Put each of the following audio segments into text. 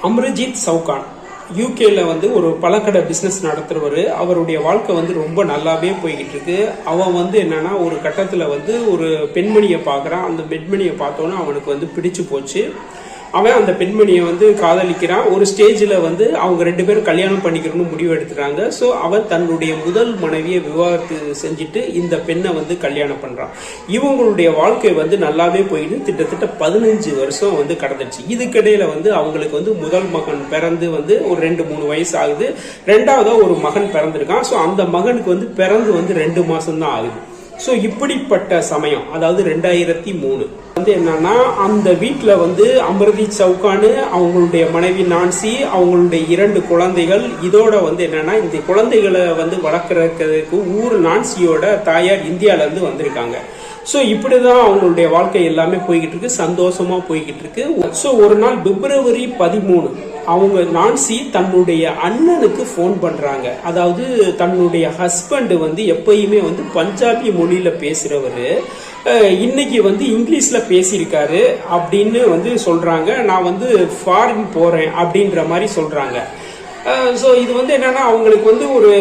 அம்ரஜித் சவுகான் யூகேல வந்து ஒரு பழக்கடை பிசினஸ் நடத்துறவர். அவருடைய வாழ்க்கை வந்து ரொம்ப நல்லாவே போய்கிட்டு இருக்கு. அவன் வந்து என்னன்னா ஒரு கட்டத்துல வந்து ஒரு பெண்மணியை பார்க்கறான். அந்த பெண்மணியை பார்த்தோன்னா அவனுக்கு வந்து பிடிச்சு போச்சு. அவன் அந்த பெண்மணியை வந்து காதலிக்கிறான். ஒரு ஸ்டேஜில் வந்து அவங்க 2 பேரும் கல்யாணம் பண்ணிக்கணும்னு முடிவு எடுத்துறாங்க. ஸோ அவன் தன்னுடைய முதல் மனைவியை விவாகரத்து செஞ்சுட்டு இந்த பெண்ணை வந்து கல்யாணம் பண்றான். இவங்களுடைய வாழ்க்கை வந்து நல்லாவே போயிட்டு கிட்டத்தட்ட 15 வருஷம் வந்து கடந்துச்சு. இதுக்கிடையில வந்து அவங்களுக்கு வந்து முதல் மகன் பிறந்து வந்து ஒரு 2-3 வயசு ஆகுது. 2ஆவதா ஒரு மகன் பிறந்திருக்கான். ஸோ அந்த மகனுக்கு வந்து பிறந்து வந்து 2 மாசம் தான் ஆகுது. ஸோ இப்படிப்பட்ட சமயம், அதாவது 2003 வந்து என்னன்னா அந்த வீட்டுல வந்து அம்ரஜித் சவுகான், அவங்களுடைய மனைவி நான்சி, அவங்களுடைய 2 குழந்தைகள். இதோட வந்து என்னன்னா இந்த குழந்தைகளை வந்து வளர்க்கறதுக்கு நான்சியோட தாயார் இந்தியால இருந்து வந்திருக்காங்க. ஸோ இப்படிதான் அவங்களுடைய வாழ்க்கை எல்லாமே போய்கிட்டு இருக்கு, சந்தோஷமா போய்கிட்டு இருக்கு. ஸோ ஒரு நாள் பிப்ரவரி 13 அவங்க நான்சி தன்னுடைய அண்ணனுக்கு போன் பண்றாங்க. அதாவது தன்னுடைய ஹஸ்பண்ட் வந்து எப்பயுமே வந்து பஞ்சாபி மொழியில பேசுறவரு இன்னைக்கு வந்து இங்கிலீஷ்ல பேசியிருக்காரு அப்படின்னு வந்து சொல்றாங்க. நான் வந்து ஃபாரின் போறேன் அப்படின்ற மாதிரி சொல்றாங்க. ஸோ இது வந்து என்னன்னா அவங்களுக்கு வந்து ஒரு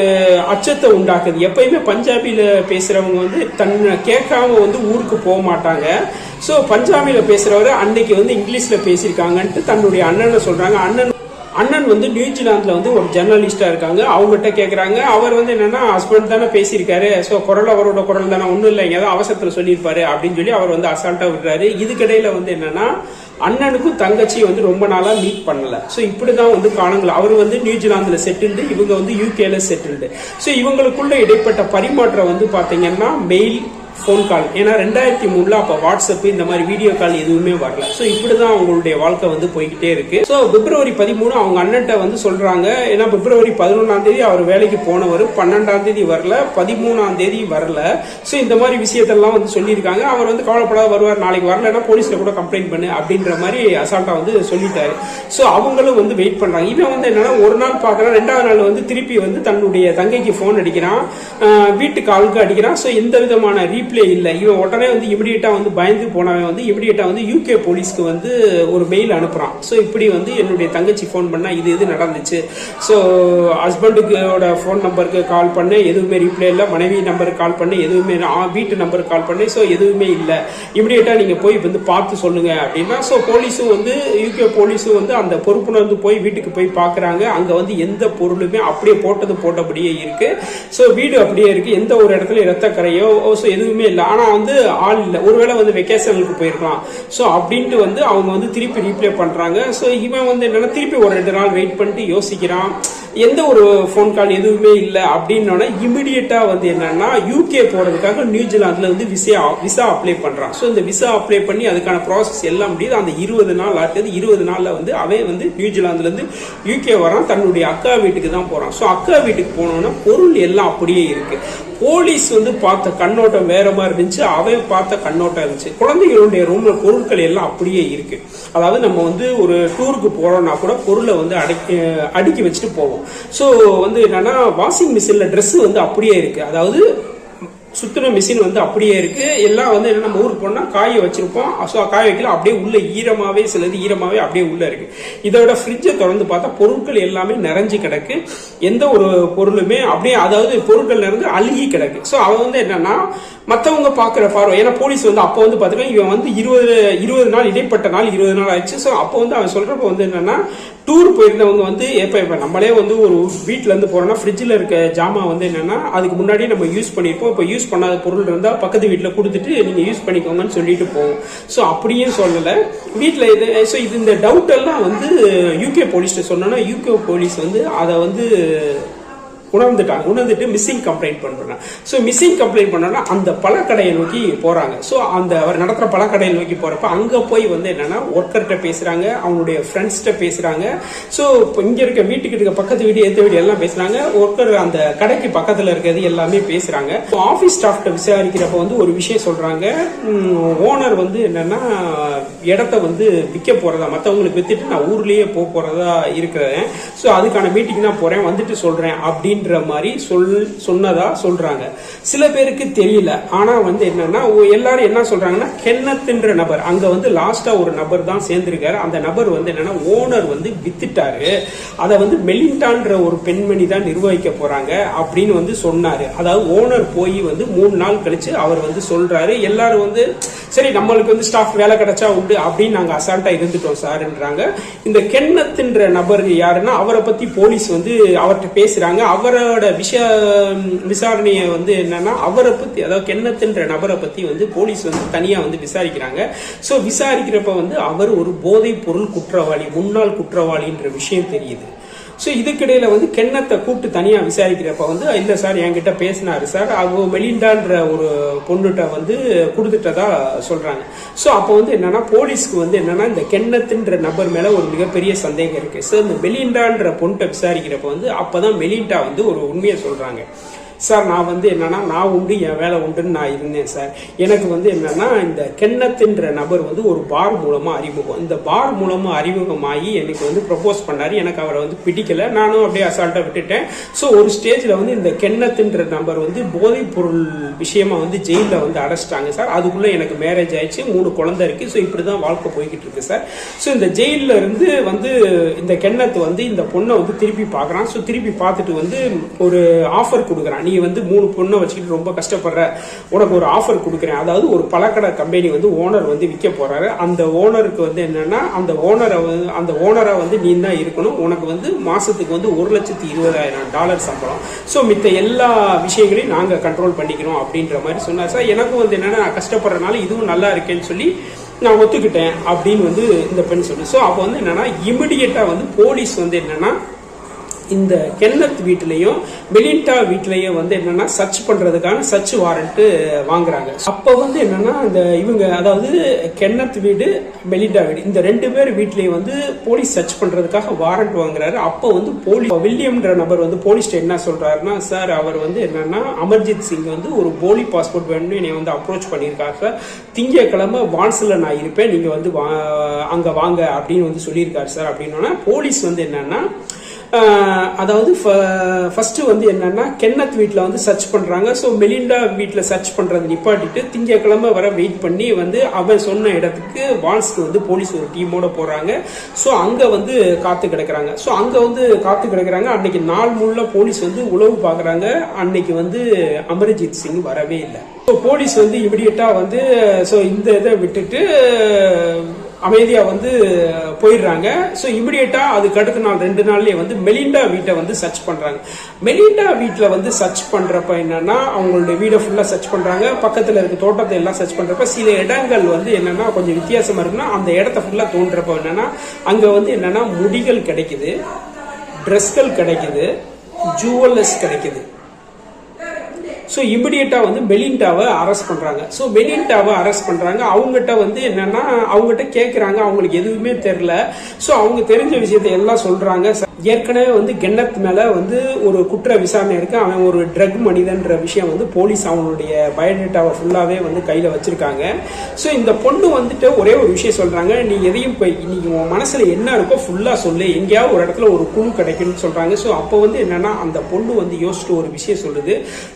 அச்சத்தை உண்டாக்குது. எப்பயுமே பஞ்சாபியில பேசுறவங்க வந்து தன்னை கேட்காம வந்து ஊருக்கு போக மாட்டாங்க. ஸோ பஞ்சாபியில பேசுறவரு அன்னைக்கு வந்து இங்கிலீஷ்ல பேசியிருக்காங்கன்ட்டு தன்னுடைய அண்ணனை சொல்றாங்க. அண்ணன் வந்து நியூசிலாந்துல வந்து ஒரு ஜெர்னலிஸ்டா இருக்காங்க. அவங்ககிட்ட கேட்கறாங்க. அவர் வந்து என்னன்னா ஹஸ்பண்ட் தானே பேசியிருக்காரு, ஸோ குரல் அவரோட குரல் தானே, ஒன்றும் இல்லை, ஏதாவது அவசரத்துல சொல்லியிருப்பாரு அப்படின்னு சொல்லி அவர் வந்து அசால்ட்டா விடுறாரு. இதுக்கிடையில வந்து என்னன்னா அண்ணனுக்கும் தங்கச்சி வந்து ரொம்ப நாளா மீட் பண்ணல. ஸோ இப்படிதான் வந்து காலங்கள். அவர் வந்து நியூசிலாந்துல செட்டில்டு, இவங்க வந்து யூகேல செட்டில்டு. ஸோ இவங்களுக்குள்ள இடைப்பட்ட பரிமாற்றம் வந்து பாத்தீங்கன்னா மெயில், போன் கால். ஏன்னா 2003 அப்ப வாட்ஸ்அப் இந்த மாதிரி வீடியோ கால் எதுவுமே வரல. ஸோ இப்படிதான் அவங்களுடைய வாழ்க்கை வந்து போய்கிட்டே இருக்கு. ஸோ பிப்ரவரி 13 அவங்க அண்ணன்ட்ட வந்து சொல்றாங்க. ஏன்னா பிப்ரவரி 11 அவர் வேலைக்கு போனவர், 12 வரல, 13 வரல. ஸோ இந்த மாதிரி விஷயத்தெல்லாம் வந்து சொல்லியிருக்காங்க. அவர் வந்து கவலைப்படாத வருவார், நாளைக்கு வரலன்னா போலீஸ்ல கூட கம்ப்ளைண்ட் பண்ணு அப்படின்ற மாதிரி அசால்ட்டா வந்து சொல்லிட்டாரு. ஸோ அவங்களும் வந்து வெயிட் பண்றாங்க. இவன் வந்து என்னன்னா ஒரு நாள் பாக்குறான், 2வது நாள் வந்து திருப்பி வந்து தன்னுடைய தங்கைக்கு போன் அடிக்கிறான், வீட்டுக்கு ஆளுக்கு அடிக்கிறான். ஸோ எந்த விதமான ரீப்ளே இல்ல. இவன் உடனே வந்து இமிடியேட்டா வந்து பயந்து போனவன் வந்து இமிடியேட்டா வந்து யூகே போலீஸ்க்கு வந்து ஒரு மெயில் அனுப்புறான். ஸோ இப்படி வந்து என்னுடைய தங்கச்சி போன் பண்ணா இது நடந்துச்சு. ஸோ ஹஸ்பண்டுக்கோட போன் நம்பருக்கு கால் பண்ண, எதுவுமே ரீப்ளே இல்லை. மனைவி நம்பருக்கு கால் பண்ண, எதுவுமே, வீட்டு நம்பருக்கு கால் பண்ண, ஸோ எதுவுமே இல்லை. இமிடியேட்டா நீங்க போய் வந்து பார்த்து சொல்லுங்க அப்படின்னா, ஸோ போலீஸும் வந்து யூகே போலீஸும் வந்து அந்த பொறுப்புணர்ந்து போய் வீட்டுக்கு போய் பாக்குறாங்க. அங்க வந்து எந்த பொருளுமே அப்படியே போட்டபடியே இருக்கு. ஸோ வீடு அப்படியே இருக்கு, எந்த ஒரு இடத்துல இரத்த கரையோ எதுவுமே இல்லை. ஆனா வந்து ஆள் இல்லை, ஒருவேளை வந்து வெக்கேஷனுக்கு போயிருக்கலாம். ஸோ அப்படின்ட்டு வந்து அவங்க வந்து திருப்பி ரீப்ளே பண்றாங்க. ஸோ இவன் வந்து என்னன்னா திருப்பி ஒரு 2 நாள் வெயிட் பண்ணிட்டு யோசிக்கிறான், எந்த ஒரு போன் கால் எதுவுமே இல்லை அப்படின்னா இமிடியேட்டா வந்து என்னன்னா யூகே போறதுக்காக நியூசிலாந்துல வந்து விசா அப்ளை பண்றான். ஸோ இந்த விசா அப்ளை பண்ணி அதுக்கான ப்ராசஸ் எல்லாம் முடியுது. அந்த 20 நாள் ஆகுது. 20 நாள்ல வந்து அவன் வந்து நியூசிலாந்துல இருந்து யூகே வரான். தன்னுடைய அக்கா வீட்டுக்கு தான் போறான். ஸோ அக்கா வீட்டுக்கு போனோம்னா பொருள் எல்லாம் அப்படியே இருக்கு. போலீஸ் வந்து பார்த்த கண்ணோட்டம் வேற மாதிரி இருந்துச்சு, அவன் பார்த்த கண்ணோட்டம் இருந்துச்சு. குழந்தைகளுடைய ரூம்ல பொருட்கள் எல்லாம் அப்படியே இருக்கு. அதாவது நம்ம வந்து ஒரு டூருக்கு போறோம்னா கூட பொருளை வந்து அடுக்கி வச்சுட்டு போவோம். ஸோ வந்து என்னன்னா வாஷிங் மிஷின்ல ட்ரெஸ் வந்து அப்படியே இருக்கு. அதாவது சுத்தின மிஷின் வந்து அப்படியே இருக்கு. எல்லாம் வந்து என்ன, நம்ம ஊருக்கு போனா காய வச்சிருப்போம். காய வைக்கல, அப்படியே உள்ள ஈரமாவே, சிலது ஈரமாவே அப்படியே உள்ள இருக்கு. இதோட ஃப்ரிட்ஜை திறந்து பார்த்தா பொருட்கள் எல்லாமே நிறைஞ்சு கிடக்கு. எந்த ஒரு பொருளுமே அப்படியே, அதாவது பொருட்கள் நிறைஞ்சு அழுகி கிடக்கு. ஸோ அவன் வந்து என்னன்னா மற்றவங்க பாக்குற பார்வை, ஏன்னா போலீஸ் வந்து அப்போ வந்து பாத்தீங்கன்னா இவன் வந்து 20 நாள் இடைப்பட்ட நாள் 20 நாள் ஆயிடுச்சு. ஸோ அப்போ வந்து அவன் சொல்றப்ப வந்து என்னன்னா டூர் போயிருந்தவங்க வந்து இப்ப நம்மளே வந்து ஒரு வீட்டுல இருந்து போறோம்னா ஃப்ரிட்ஜில் இருக்க ஜாமான் வந்து என்னன்னா அதுக்கு முன்னாடி நம்ம யூஸ் பண்ணிருப்போம். இப்போ யூஸ் பண்ணாத பொருள் இருந்தா பக்கத்து வீட்டுல கொடுத்துட்டு நீங்க யூஸ் பண்ணிக்கோங்கன்னு சொல்லிட்டு போவோம். ஸோ அப்படியே சொல்லல வீட்டுல இது. ஸோ இது இந்த டவுட் எல்லாம் வந்து யூகே போலீஸ்ல சொன்னோன்னா யூகே போலீஸ் வந்து அதை வந்து உணர்ந்துட்டு மிஸ்ஸிங் கம்ப்ளைண்ட் பண்றாங்க. ஸோ மிஸ்ஸிங் கம்ப்ளைண்ட் பண்ணோம்னா அந்த பழக்கடையை நோக்கி போறாங்க. ஸோ அந்த அவர் நடத்துற பழக்கடையை நோக்கி போறப்ப அங்க போய் வந்து என்னன்னா ஒர்க்கர்கிட்ட பேசுறாங்க, அவங்களுடைய ஃப்ரெண்ட்ஸ்கிட்ட பேசுறாங்க. ஸோ இங்க இருக்க வீட்டுக்கு இருக்க பக்கத்து வீடு, ஏத்த வீடு எல்லாம் பேசுறாங்க. ஒர்க்கர் அந்த கடைக்கு பக்கத்துல இருக்கிறது எல்லாமே பேசுறாங்க. ஆபீஸ் ஸ்டாஃப்ட விசாரிக்கிறப்ப வந்து ஒரு விஷயம் சொல்றாங்க. ஓனர் வந்து என்னன்னா இடத்த வந்து விற்க போறதா, மற்றவங்களுக்கு வித்துட்டு நான் ஊர்லயே போறதா இருக்கிறேன். ஸோ அதுக்கான மீட்டிங் தான் போறேன், வந்துட்டு சொல்றேன் அப்படின்னு அப்படின்ற மாதிரி சொன்னதா சொல்றாங்க. சில பேருக்கு தெரியல. ஆனா வந்து என்னன்னா எல்லாரும் என்ன சொல்றாங்கன்னா கென்னத்ன்ற நபர் அங்க வந்து லாஸ்டா ஒரு நபர் தான் சேர்ந்திருக்காரு. அந்த நபர் வந்து என்னன்னா ஓனர் வந்து வித்துட்டாரு, அதை வந்து மெலிண்டான்ற ஒரு பெண்மணி தான் நிர்வகிக்க போறாங்க அப்படின்னு வந்து சொன்னாரு. அதாவது ஓனர் போய் வந்து 3 நாள் கழிச்சு அவர் வந்து சொல்றாரு. எல்லாரும் வந்து சரி நம்மளுக்கு வந்து ஸ்டாஃப் வேலை கிடைச்சா உண்டு அப்படின்னு நாங்க அசால்ட்டா இருந்துட்டோம் சார்ன்றாங்க. இந்த கென்னத்ன்ற நபர் யாருன்னா அவரை பத்தி போலீஸ் வந்து அவர்கிட்ட பேசுறாங்க. அவரோட விசாரணையை வந்து என்னன்னா அவரை பத்தி, அதாவது கென்னத்ன்ற நபரை பத்தி வந்து போலீஸ் வந்து தனியா வந்து விசாரிக்கிறாங்க. சோ விசாரிக்கிறப்ப வந்து அவர் ஒரு போதைப் பொருள் குற்றவாளி, முன்னாள் குற்றவாளின்ற விஷயம் தெரியுது. ஸோ இதுக்கிடையில வந்து கென்னத்தை கூப்பிட்டு தனியா விசாரிக்கிறப்ப வந்து இல்ல சார் என்கிட்ட பேசினாரு சார், அவங்க மெலிண்டான்ற ஒரு பொண்ணுகிட்ட வந்து கொடுத்துட்டதா சொல்றாங்க. ஸோ அப்போ வந்து என்னன்னா போலீஸ்க்கு வந்து என்னன்னா இந்த கென்னத்ன்ற நபர் மேல ஒரு மிகப்பெரிய சந்தேகம் இருக்கு. ஸோ இந்த மெலிண்டான்ற பொண்ணுகிட்ட விசாரிக்கிறப்ப வந்து அப்பதான் மெலிண்டா வந்து ஒரு உண்மையை சொல்றாங்க. சார் நான் வந்து என்னன்னா நான் உண்டு என் வேலை உண்டுன்னு நான் இருந்தேன் சார். எனக்கு வந்து என்னன்னா இந்த கென்னத்ன்ற நபர் வந்து ஒரு பார் மூலமா அறிமுகம், இந்த பார் மூலமா அறிமுகமாகி எனக்கு வந்து ப்ரப்போஸ் பண்ணாரு. எனக்கு அவரை வந்து பிடிக்கல, நானும் அப்படியே அசால்ட்டா விட்டுட்டேன். ஸோ ஒரு ஸ்டேஜ்ல வந்து இந்த கென்னத்ன்ற நபர் வந்து போதைப் பொருள் விஷயமா வந்து ஜெயில வந்து அடைச்சிட்டாங்க சார். அதுக்குள்ள எனக்கு மேரேஜ் ஆயிடுச்சு, 3 குழந்தை இருக்கு. ஸோ இப்படிதான் வாழ்க்கை போய்கிட்டு இருக்கு சார். ஸோ இந்த ஜெயில இருந்து வந்து இந்த கென்னத் வந்து இந்த பொண்ணை வந்து திருப்பி பார்க்கறான். ஸோ திருப்பி பார்த்துட்டு வந்து ஒரு ஆஃபர் கொடுக்குறான். நீ வந்து 3 பொண்ணை வச்சுக்கிட்டு ரொம்ப கஷ்டப்படுற, உனக்கு ஒரு ஆஃபர் கொடுக்குறேன். அதாவது ஒரு பழக்கடை கம்பெனி வந்து ஓனர் வந்து விற்க போறாரு. அந்த ஓனருக்கு வந்து என்னன்னா அந்த ஓனரை வந்து நீ தான் இருக்கணும். உனக்கு வந்து மாசத்துக்கு வந்து $1,20,000 சம்பளம். ஸோ மித்த எல்லா விஷயங்களையும் நாங்க கண்ட்ரோல் பண்ணிக்கிறோம் அப்படின்ற மாதிரி சொன்னார் சார். எனக்கும் வந்து என்னன்னா நான் கஷ்டப்படுறதுனால இதுவும் நல்லா இருக்கேன்னு சொல்லி நான் ஒத்துக்கிட்டேன் அப்படின்னு வந்து இந்த பெண் சொல்லு. ஸோ அப்போ வந்து என்னன்னா இமிடியேட்டா வந்து போலீஸ் வந்து என்னன்னா இந்த கென்னத் வீட்டிலையும் மெலிண்டா வீட்டிலையும் வந்து என்னன்னா சர்ச் பண்றதுக்கான சர்ச் வாரண்ட் வாங்குறாங்க. அப்ப வந்து என்னன்னா இந்த இவங்க, அதாவது கென்னத் வீடு மெலிண்டா வீடு, இந்த 2 பேர் வீட்லயும் வந்து போலீஸ் சர்ச் பண்றதுக்காக வாரண்ட் வாங்குறாரு. அப்ப வந்து வில்லியம்ன்ற நபர் வந்து போலீஸ் என்ன சொல்றாருன்னா, சார் அவர் வந்து என்னன்னா அமர்ஜித் சிங் வந்து ஒரு போலி பாஸ்போர்ட் வேணும்னு என்னை வந்து அப்ரோச் பண்ணியிருக்காரு சார். திங்கக்கிழமை வான்ஸ்ல நான் இருப்பேன், நீங்க வந்து அங்க வாங்க அப்படின்னு வந்து சொல்லியிருக்காரு சார். அப்படின்னா போலீஸ் வந்து என்னன்னா அதாவது ஃபர்ஸ்ட் வந்து என்னன்னா கென்னத் வீட்டில் வந்து சர்ச் பண்றாங்க. ஸோ மெலிண்டா வீட்டில் சர்ச் பண்றது நிப்பாட்டிட்டு திங்கக்கிழமை வர வெயிட் பண்ணி வந்து அவன் சொன்ன இடத்துக்கு வால்ஸ்க்கு வந்து போலீஸ் ஒரு டீமோட போறாங்க. ஸோ அங்க வந்து காத்து கிடக்குறாங்க. ஸோ அங்க வந்து காத்து கிடக்குறாங்க. அன்னைக்கு நாள் முழுக்க போலீஸ் வந்து உளவு பாக்குறாங்க. அன்னைக்கு வந்து அமர்ஜித் சிங் வரவே இல்லை. ஸோ போலீஸ் வந்து இமிடியேட்டா வந்து ஸோ இந்த இதை விட்டுட்டு அமைதியா வந்து போயிடுறாங்க. ஸோ இமிடியேட்டா அதுக்கு அடுத்த நாள் 2 நாள்லயே வந்து மெலிண்டா வீட்டை வந்து சர்ச் பண்றாங்க. மெலிண்டா வீட்டில் வந்து சர்ச் பண்றப்ப என்னன்னா அவங்களுடைய வீடை ஃபுல்லா சர்ச் பண்றாங்க. பக்கத்துல இருக்க தோட்டத்தை எல்லாம் சர்ச் பண்றப்ப சில இடங்கள் வந்து என்னன்னா கொஞ்சம் வித்தியாசமா இருக்குன்னா அந்த இடத்த ஃபுல்லா தோன்றப்ப என்னன்னா அங்க வந்து என்னன்னா முடிகள் கிடைக்குது, ட்ரெஸ்கள் கிடைக்குது, ஜுவல்லர்ஸ் கிடைக்குது. ஸோ இமிடியேட்டா வந்து மெலிண்டாவை அரெஸ்ட் பண்றாங்க. ஸோ மெலிண்டாவை அரெஸ்ட் பண்றாங்க. அவங்ககிட்ட வந்து என்னன்னா அவங்ககிட்ட கேட்கறாங்க, அவங்களுக்கு எதுவுமே தெரியல. ஸோ அவங்க தெரிஞ்ச விஷயத்தை எல்லாம் சொல்றாங்க. ஏற்கனவே வந்து கென்னத் மேல வந்து ஒரு குற்ற விசாரணை இருக்கு, அவன் ஒரு ட்ரக் மனிதன்ற விஷயம் வந்து போலீஸ் அவங்களுடைய பயோடேட்டாவை ஃபுல்லாவே வந்து கையில வச்சிருக்காங்க. ஸோ இந்த பொண்ணு வந்துட்டு ஒரே ஒரு விஷயம் சொல்றாங்க, நீ எதையும் போய் இன்னைக்கு உன் மனசுல என்ன இருக்கோ ஃபுல்லா சொல்லு, எங்கேயாவது ஒரு இடத்துல ஒரு குழு கிடைக்கும்னு சொல்றாங்க. ஸோ அப்போ வந்து என்னன்னா அந்த பொண்ணு வந்து யோசிச்சுட்டு ஒரு விஷயம் சொல்லுது,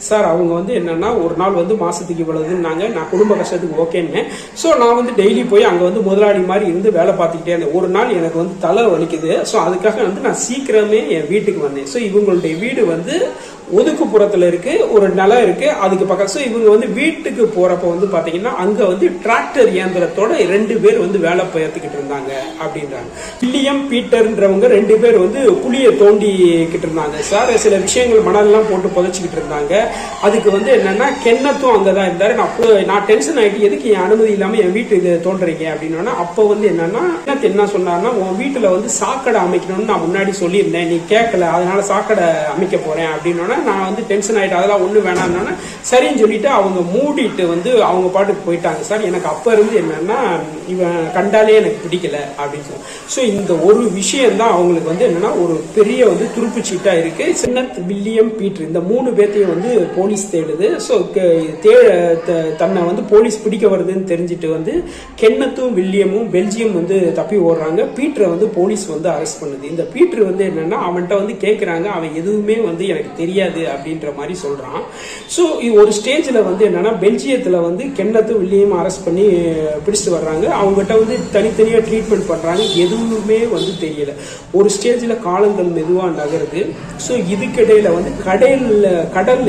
சார் அவங்க வந்து என்னன்னா ஒரு நாள் வந்து மாசத்துக்கு இவ்வளவுன்னாங்க, நான் குடும்ப கஷ்டத்துக்கு ஓகேன்னு. ஸோ நான் வந்து டெய்லி போய் அங்க வந்து முதலாளி மாதிரி இருந்து வேலை பார்த்துக்கிட்டே இருந்தேன். ஒரு நாள் எனக்கு வந்து தலை வலிக்குது. ஸோ அதுக்காக வந்து நான் சீக்கிரமே என் வீட்டுக்கு வந்தேன். ஸோ இவங்களுடைய வீடு வந்து ஒதுக்குப்புறத்துல இருக்கு, ஒரு நிலம் இருக்கு அதுக்கு பக்கம். ஸோ இவங்க வந்து வீட்டுக்கு போறப்ப வந்து பாத்தீங்கன்னா அங்க வந்து டிராக்டர் இயந்திரத்தோட 2 பேர் வந்து வேலை பெயர்த்துக்கிட்டு இருந்தாங்க அப்படின்றாங்க. வில்லியம் பீட்டர்ன்றவங்க 2 பேர் வந்து குழியை தோண்டிக்கிட்டு இருந்தாங்க சார். சில விஷயங்கள் மணல்லாம் போட்டு புதைச்சிக்கிட்டு இருந்தாங்க. அதுக்கு வந்து என்னன்னா கென்னத்தும் அங்கதான் இருந்தாரு. நான் டென்ஷன் ஆயிட்டு எதுக்கு என் அனுமதி இல்லாம என் வீட்டுக்கு தோன்றீங்க அப்படின்னா, அப்ப வந்து என்னன்னா என்ன சொன்னார்னா, உன் வீட்டுல வந்து சாக்கடை அமைக்கணும்னு நான் முன்னாடி சொல்லியிருந்தேன், நீ கேட்கல, அதனால சாக்கடை அமைக்க போறேன் அப்படின்னா நான் வந்து டென்ஷன் ஆயிட்டு அதெல்லாம் ஒண்ணு வேணாம்னா சரின்னு சொல்லிட்டு அவங்க மூடிட்டு வந்து அவங்க பாட்டுக்கு போயிட்டாங்க சார். எனக்கு அப்ப இருந்து என்னன்னா இவன் கண்டாலே எனக்கு பிடிக்கல அப்படின்னு சொல்லி. ஸோ இந்த ஒரு விஷயம் தான் அவங்களுக்கு வந்து என்னன்னா ஒரு பெரிய வந்து துருப்பு சீட்டா இருக்கு. கென்னத், வில்லியம், பீட்டர் இந்த 3 பேர்த்தையும் வந்து போலீஸ் போலீஸ் தேடுது. ஸோ தன்னை வந்து போலீஸ் பிடிக்க வருதுன்னு தெரிஞ்சுட்டு வந்து கென்னத்தும் வில்லியமும் பெல்ஜியம் வந்து தப்பி ஓடுறாங்க. பீட்டரை வந்து போலீஸ் வந்து அரெஸ்ட் பண்ணுது. இந்த பீட்டர் வந்து என்னன்னா அவன்கிட்ட வந்து கேட்குறாங்க, அவன் எதுவுமே வந்து எனக்கு தெரியாது அப்படின்ற மாதிரி சொல்றான். ஸோ ஒரு ஸ்டேஜில் வந்து என்னன்னா பெல்ஜியத்தில் வந்து கென்னத்தும் வில்லியம் அரெஸ்ட் பண்ணி பிடிச்சிட்டு வர்றாங்க. அவங்ககிட்ட வந்து தனித்தனியாக ட்ரீட்மெண்ட் பண்றாங்க, எதுவுமே வந்து தெரியல. ஒரு ஸ்டேஜில் காலங்கள் மெதுவாக நகருது. ஸோ இதுக்கிடையில வந்து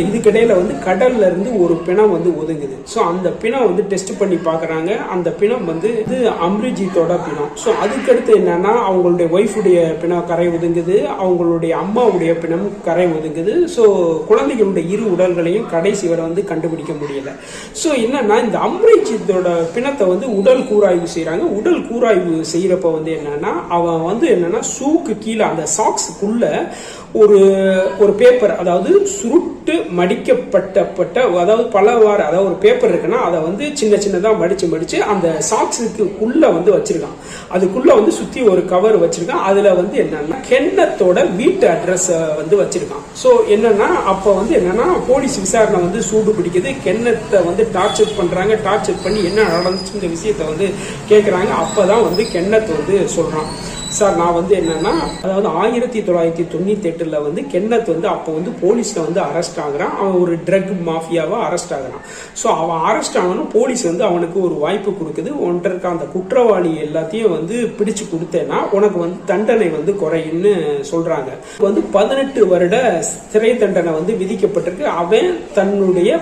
இதுக்கிடையில வந்து கடல்ல இருந்து ஒரு பிணம் வந்து ஒதுங்குது. ஸோ அந்த பிணம் வந்து டெஸ்ட் பண்ணி பார்க்குறாங்க. அந்த பிணம் வந்து இது அம்ரிஜித்தோட பிணம். ஸோ அதுக்கடுத்து என்னன்னா அவங்களுடைய ஒய்ஃபுடைய பிணம் கரை ஒதுங்குது, அவங்களுடைய அம்மாவுடைய பிணம் கரை ஒதுங்குது. ஸோ குழந்தைகளுடைய இரு உடல்களையும் கடைசி வரை வந்து கண்டுபிடிக்க முடியல. ஸோ என்னன்னா இந்த அம்ரிஜித்தோட பிணத்தை வந்து உடல் கூராய்வு செய்யறாங்க. உடல் கூராய்வு செய்யறப்ப வந்து என்னன்னா அவன் வந்து என்னன்னா ஷூக்கு கீழே அந்த சாக்ஸுக்குள்ள ஒரு பேப்பர், அதாவது சுருட்டு மடிக்கப்பட்ட அதாவது பலவாறு, அதாவது ஒரு பேப்பர் இருக்குன்னா அதை வந்து சின்ன சின்னதாக மடிச்சு அந்த சாக்ஸுக்குள்ள வந்து வச்சிருக்கான். அதுக்குள்ள வந்து சுத்தி ஒரு கவர் வச்சிருக்கான். அதுல வந்து என்னன்னா கென்னத்தோட வீட்டு அட்ரஸ் வந்து வச்சிருக்கான். ஸோ என்னன்னா அப்ப வந்து என்னன்னா போலீஸ் விசாரணை வந்து சூடு பிடிக்குது. கென்னத்தை வந்து டார்ச்சர் பண்றாங்க. டார்ச்சர் பண்ணி என்ன நடந்துச்சுங்கிற விஷயத்த வந்து கேட்கறாங்க. அப்பதான் வந்து கென்னத் வந்து சொல்றான், சார் நான் வந்து என்னன்னா அதாவது 1998 வந்து கென்னத் வந்து அப்போ வந்து போலீஸ்ல வந்து அரெஸ்ட் ஆகுறான். அவன் ஒரு ட்ரக் மாஃபியாவா அரெஸ்ட் ஆகுறான். ஸோ அவன் அரெஸ்ட் ஆகணும், போலீஸ் வந்து அவனுக்கு ஒரு வாய்ப்பு கொடுக்குது. ஒன்றை இருக்க அந்த குற்றவாளி எல்லாத்தையும் வந்து பிடிச்சு கொடுத்தேன்னா உனக்கு வந்து தண்டனை வந்து குறையுன்னு சொல்றாங்க. வந்து 18 வருட சிறை தண்டனை வந்து விதிக்கப்பட்டிருக்கு. அவன் தன்னுடைய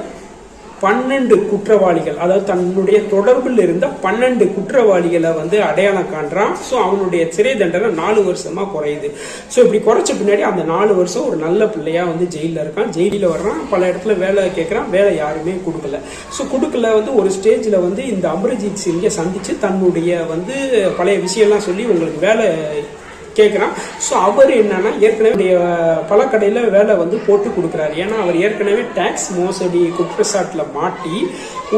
12 குற்றவாளிகள், அதாவது தன்னுடைய தொடர்பில் இருந்த 12 குற்றவாளிகளை வந்து அடையாளம் காண்றான். ஸோ அவனுடைய சிறை தண்டனை 4 வருஷமா குறையுது. ஸோ இப்படி குறைச்ச பின்னாடி அந்த 4 வருஷம் ஒரு நல்ல பிள்ளையா வந்து ஜெயிலில் இருக்கான். ஜெயிலில் வர்றான், பல இடத்துல வேலை கேட்கறான், வேலை யாருமே கொடுக்கல. ஸோ கொடுக்கல வந்து ஒரு ஸ்டேஜில் வந்து இந்த அமர்ஜித் சிங்கை சந்திச்சு தன்னுடைய வந்து பழைய விஷயம்லாம் சொல்லி உங்களுக்கு வேலை கேட்குறான். ஸோ அவர் என்னன்னா ஏற்கனவே பல கடையில் வேலை வந்து போட்டு கொடுக்குறாரு. ஏன்னா அவர் ஏற்கனவே டாக்ஸ் மோசடி குற்றச்சாட்டில் மாட்டி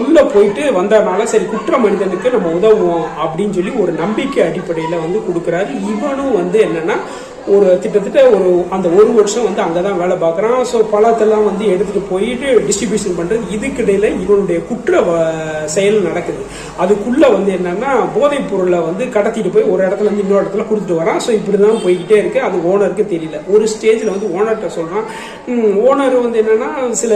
உள்ளே போயிட்டு வந்ததுனால சரி குற்ற மனிதனுக்கு நம்ம உதவுவோம் அப்படின்னு சொல்லி ஒரு நம்பிக்கை அடிப்படையில் வந்து கொடுக்குறாரு. இவனும் வந்து என்னன்னா ஒரு கிட்டத்தட்ட அந்த ஒரு வருஷம் வந்து அங்கதான் வேலை பார்க்கறான். ஸோ பழத்தெல்லாம் வந்து எடுத்துட்டு போயிட்டு டிஸ்ட்ரிபியூஷன் பண்றது. இதுக்கிடையில இவனுடைய குற்ற செயல் நடக்குது. அதுக்குள்ள வந்து என்னன்னா போதைப் பொருளை வந்து கடத்திட்டு போய் ஒரு இடத்துல இருந்து இன்னொரு இடத்துல கொடுத்துட்டு வரான். ஸோ இப்படிதான் போய்கிட்டே இருக்கு. அது ஓனருக்கு தெரியல. ஒரு ஸ்டேஜ்ல வந்து ஓனர்கிட்ட சொல்றான். ஓனர் வந்து என்னன்னா சில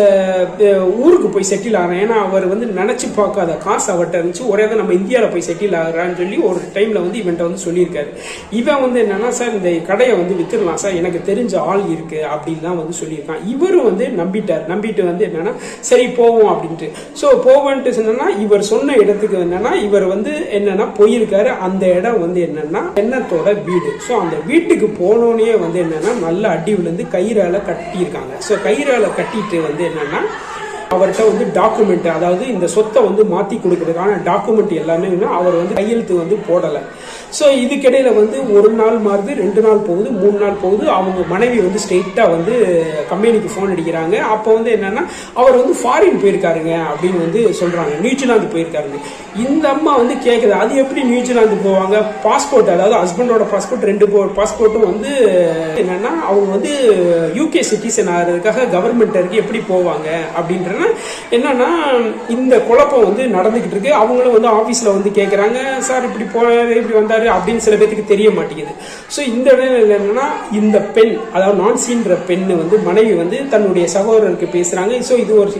ஊருக்கு போய் செட்டில் ஆகிறான். ஏன்னா அவர் வந்து நினைச்சு பார்க்காத காசு அவர்கிட்ட இருந்துச்சு. ஒரே தான் நம்ம இந்தியாவில் போய் செட்டில் ஆகிறான்னு சொல்லி ஒரு டைம்ல வந்து இவன்ட்ட வந்து சொல்லியிருக்காரு. இவன் வந்து என்னன்னா சார் இந்த கடையை வந்து வித்துடலாம் சார், எனக்கு தெரிஞ்ச ஆள் இருக்கு அப்படின்னு தான் வந்து சொல்லியிருக்கான். இவரும் வந்து நம்பிட்டு வந்து என்னன்னா சரி போவோம் அப்படின்ட்டு. ஸோ போவோன்ட்டு சொன்னா இவர் சொன்ன இடத்துக்கு என்னன்னா இவர் வந்து என்னன்னா போயிருக்காரு. அந்த இடம் வந்து என்னன்னா கென்னத்தோட வீடு. ஸோ அந்த வீட்டுக்கு போனோடனே வந்து என்னன்னா நல்ல அடி விழுந்து கயிறால கட்டியிருக்காங்க. ஸோ கயிறால கட்டிட்டு வந்து என்னன்னா அவர்கிட்ட வந்து டாக்குமெண்ட், அதாவது இந்த சொத்தை வந்து மாற்றி கொடுக்கறதுக்கான டாக்குமெண்ட் எல்லாமே அவர் வந்து கையெழுத்து வந்து போடலை. ஸோ இதுக்கிடையில வந்து ஒரு நாள் மாறுது, 2 நாள் போகுது, 3 நாள் போகுது. அவங்க மனைவி வந்து ஸ்ட்ரெயிட்டாக வந்து கம்பெனிக்கு ஃபோன் அடிக்கிறாங்க. அப்போ வந்து என்னன்னா அவர் வந்து ஃபாரின் போயிருக்காருங்க அப்படின்னு வந்து சொல்றாங்க, நியூசிலாந்து போயிருக்காருங்க. இந்த அம்மா வந்து கேட்குது, அது எப்படி நியூசிலாந்து போவாங்க? பாஸ்போர்ட், அதாவது ஹஸ்பண்டோட பாஸ்போர்ட் 2 பாஸ்போர்ட்டும் வந்து என்னன்னா அவங்க வந்து யூகே சிட்டிசன் ஆகிறதுக்காக கவர்மெண்ட் இருக்கு, எப்படி போவாங்க அப்படின்ற என்னன்னா இந்த குழப்பம் வந்து நடந்துகிட்டு இருக்கு. அவங்களும் வந்து ஆபீஸ்ல வந்து கேட்கறாங்க, சார் இப்படி போறாரு இப்படி வந்தாரு அப்படின்னு சில பேருக்கு தெரிய மாட்டேங்குது. ஸோ இந்த இடையில என்னன்னா இந்த பெண், அதாவது நான்சின்ற பெண் வந்து மனைவி வந்து தன்னுடைய சகோதரருக்கு பேசுறாங்க. ஸோ இது ஒரு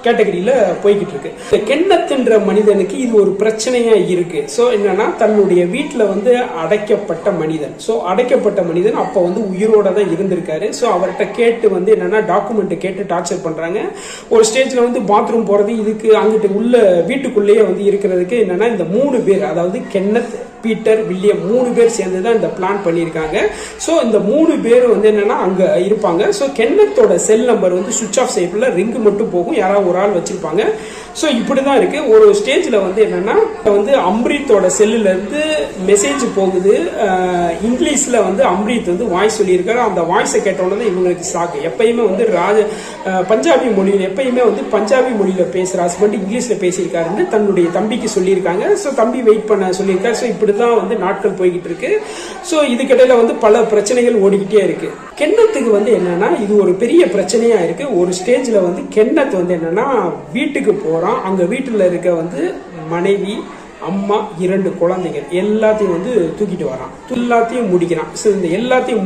கேட்டகரியில போய்கிட்டு இருக்கு. இந்த கென்னத்ன்ற மனிதனுக்கு இது ஒரு பிரச்சனையா இருக்கு. ஸோ என்னன்னா தன்னுடைய வீட்டில் வந்து அடைக்கப்பட்ட மனிதன். ஸோ அடைக்கப்பட்ட மனிதன் அப்ப வந்து உயிரோட தான் இருந்திருக்காரு. ஸோ அவர்கிட்ட கேட்டு வந்து என்னன்னா டாக்குமெண்ட் கேட்டு டார்ச்சர் பண்றாங்க. ஒரு ஸ்டேஜ்ல வந்து பாத்ரூம் போறது, இதுக்கு அங்கிட்டு உள்ள வீட்டுக்குள்ளேயே வந்து இருக்கிறதுக்கு என்னன்னா இந்த 3 பேர், அதாவது கென்னத், பீட்டர், வில்லியம் 3 பேர் சேர்ந்து தான் இந்த பிளான் பண்ணியிருக்காங்க. ஸோ இந்த 3 பேர் வந்து என்னன்னா அங்க இருப்பாங்க. ஸோ கென்னத்தோட செல் நம்பர் வந்து சுவிட்ச் ஆஃப் செய்யப்படல, ரிங்கு மட்டும் போகும், யாராவது ஒரு ஆள் வச்சிருப்பாங்க. ஸோ இப்படிதான் இருக்கு. ஒரு ஸ்டேஜ்ல வந்து என்னன்னா வந்து அம்ரித்தோட செல்லுல இருந்து மெசேஜ் போகுது. இங்கிலீஷ்ல வந்து அம்ரித் வந்து வாய்ஸ் சொல்லியிருக்காரு. அந்த வாய்ஸை கேட்டோன்னு இவங்களுக்கு ஷாக்கு. எப்பயுமே வந்து பஞ்சாபி மொழியில எப்பயுமே வந்து பஞ்சாபி மொழியில பேசுற ஹஸ்பண்ட் இங்கிலீஷ்ல பேசியிருக்காருன்னு தன்னுடைய தம்பிக்கு சொல்லியிருக்காங்க. ஸோ தம்பி வெயிட் பண்ண சொல்லியிருக்காரு. ஸோ இப்படிதான் வந்து நாட்கள் போய்கிட்டு இருக்கு. ஸோ இதுக்கிடையில வந்து பல பிரச்சனைகள் ஓடிக்கிட்டே இருக்கு. கென்னத்துக்கு வந்து என்னன்னா இது ஒரு பெரிய பிரச்சனையா இருக்கு. ஒரு ஸ்டேஜ்ல வந்து கென்னத் வந்து என்னன்னா வீட்டுக்கு போறான். அங்க வீட்டுல இருக்க வந்து மனைவி, அம்மா, 2 குழந்தைகள் எல்லாத்தையும் வந்து தூக்கிட்டு வரான். எல்லாத்தையும் முடிக்கிறான். ஸோ இந்த எல்லாத்தையும்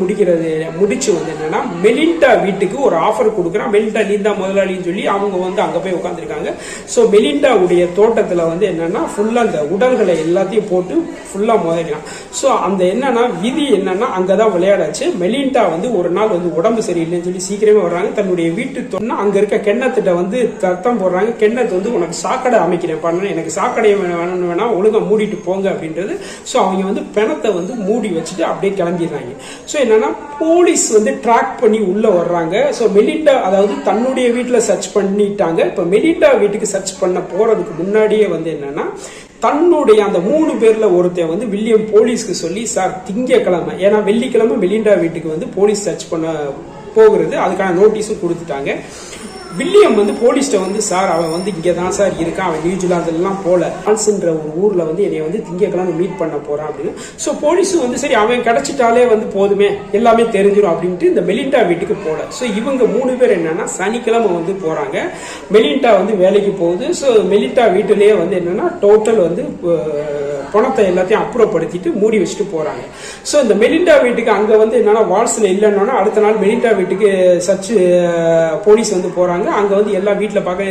முடிச்சு வந்து என்னன்னா மெலிண்டா வீட்டுக்கு ஒரு ஆஃபர் கொடுக்குறான். மெலிண்டா நீ தான் முதலாளின்னு சொல்லி அவங்க வந்து அங்க போய் உட்காந்துருக்காங்க. ஸோ மெலிண்டாவுடைய தோட்டத்துல வந்து என்னன்னா ஃபுல்லா அந்த உடல்களை எல்லாத்தையும் போட்டு ஃபுல்லா முதலிடலாம். ஸோ அந்த என்னன்னா விதி என்னன்னா அங்கதான் விளையாடாச்சு. மெலிண்டா வந்து ஒரு நாள் வந்து உடம்பு சரியில்லைன்னு சொல்லி சீக்கிரமே வர்றாங்க. தன்னுடைய வீட்டு தொன்னா அங்க இருக்க கென்னத்திட்ட வந்து தத்தம் போடுறாங்க. கென்னத் வந்து உனக்கு சாக்கடை அமைக்கிறேன் பண்ண, எனக்கு சாக்கடையை வேணும்னு வேணா ஒழுங்கா மூடிட்டு போங்க அப்படின்றது. ஸோ அவங்க வந்து பிணத்தை வந்து மூடி வச்சுட்டு அப்படியே கிளம்பிடுறாங்க. ஸோ என்னன்னா போலீஸ் வந்து ட்ராக் பண்ணி உள்ள வர்றாங்க. ஸோ மெலிண்டா அதாவது தன்னுடைய வீட்டில் சர்ச் பண்ணிட்டாங்க. இப்போ மெலிண்டா வீட்டுக்கு சர்ச் பண்ண போறதுக்கு முன்னாடியே வந்து என்னன்னா தன்னுடைய அந்த 3 பேர்ல ஒருத்தன் வந்து வில்லியம் போலீஸ்க்கு சொல்லி, சார் திங்கக்கிழமை, ஏன்னா வெள்ளிக்கிழமை மெலிண்டா வீட்டுக்கு வந்து போலீஸ் சர்ச் பண்ண போகிறது, அதுக்கான நோட்டீஸும் கொடுத்துட்டாங்க. வில்லியம் வந்து போலீஸ்ட வந்து, சார் அவன் வந்து இங்கே தான் சார் இருக்கான், அவன் நியூசிலாந்துலாம் போல, ஆல்ஸ்ன்ற ஒரு ஊர்ல வந்து என்னை வந்து திங்கக்கிழமை மீட் பண்ண போறான் அப்படின்னு. ஸோ போலீஸும் வந்து சரி அவன் கிடைச்சிட்டாலே வந்து போதுமே எல்லாமே தெரிஞ்சிடும் அப்படின்ட்டு இந்த மெலிண்டா வீட்டுக்கு போல. ஸோ இவங்க 3 பேர் என்னன்னா சனிக்கிழமை வந்து போறாங்க. மெலிண்டா வந்து வேலைக்கு போகுது. ஸோ மெலிண்டா வீட்டிலேயே வந்து என்னன்னா டோட்டல் வந்து பணத்தை எல்லாத்தையும் அப்புறப்படுத்திட்டு மூடி வச்சுட்டு போறாங்க. ஸோ இந்த மெலிண்டா வீட்டுக்கு அங்க வந்து என்னன்னா வால்ஸ்ல இல்லைன்னா அடுத்த நாள் மெலிண்டா வீட்டுக்கு சர்ச் போலீஸ் வந்து போறாங்க. அங்க வந்து எல்லா வீட்டுல பாக்க.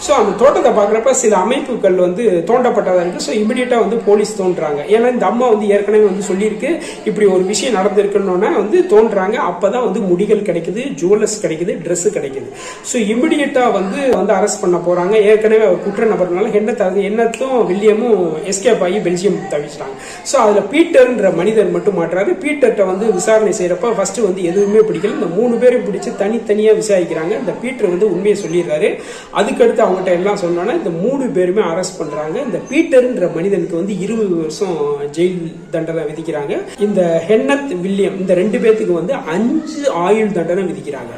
ஸோ அந்த தோட்டத்தை பாக்குறப்ப சில அமைப்புகள் வந்து தோண்டப்பட்டதா இருக்கு. ஸோ இமிடியேட்டா வந்து போலீஸ் தோன்றாங்க. ஏன்னா இந்த அம்மா வந்து ஏற்கனவே வந்து சொல்லியிருக்கு இப்படி ஒரு விஷயம் நடந்திருக்குன்னு வந்து தோன்றாங்க. அப்பதான் வந்து முடிகள் கிடைக்குது, ஜுவல்லர்ஸ் கிடைக்குது, ட்ரெஸ் கிடைக்குது. ஸோ இமிடியேட்டா வந்து அரெஸ்ட் பண்ண போறாங்க. ஏற்கனவே குற்ற நபர்னால என்னத்தும் வில்லியமும் எஸ்கேப் ஆகி பெல்ஜியம் தவிச்சிட்டாங்க. ஸோ அதுல பீட்டர்ன்ற மனிதன் மட்டும் மாற்றாரு. பீட்டர்ட்ட வந்து விசாரணை செய்யறப்ப ஃபர்ஸ்ட் வந்து எதுவுமே பிடிக்கல. இந்த 3 பேரும் பிடிச்சு தனித்தனியா விசாரிக்கிறாங்க. இந்த பீட்டர் வந்து உண்மையை சொல்லிடுறாரு. அதுக்கடுத்து அவங்ககிட்ட எல்லாம் சொன்னோன்னா இந்த 3 பேருமே அரெஸ்ட் பண்றாங்க. இந்த பீட்டர்ன்ற மனிதனுக்கு வந்து 20 வருஷம் ஜெயில் தண்டனை விதிக்கிறாங்க. இந்த ஹென்னத், வில்லியம் இந்த 2 பேத்துக்கு வந்து 5 ஆயுள் தண்டனை விதிக்கிறாங்க.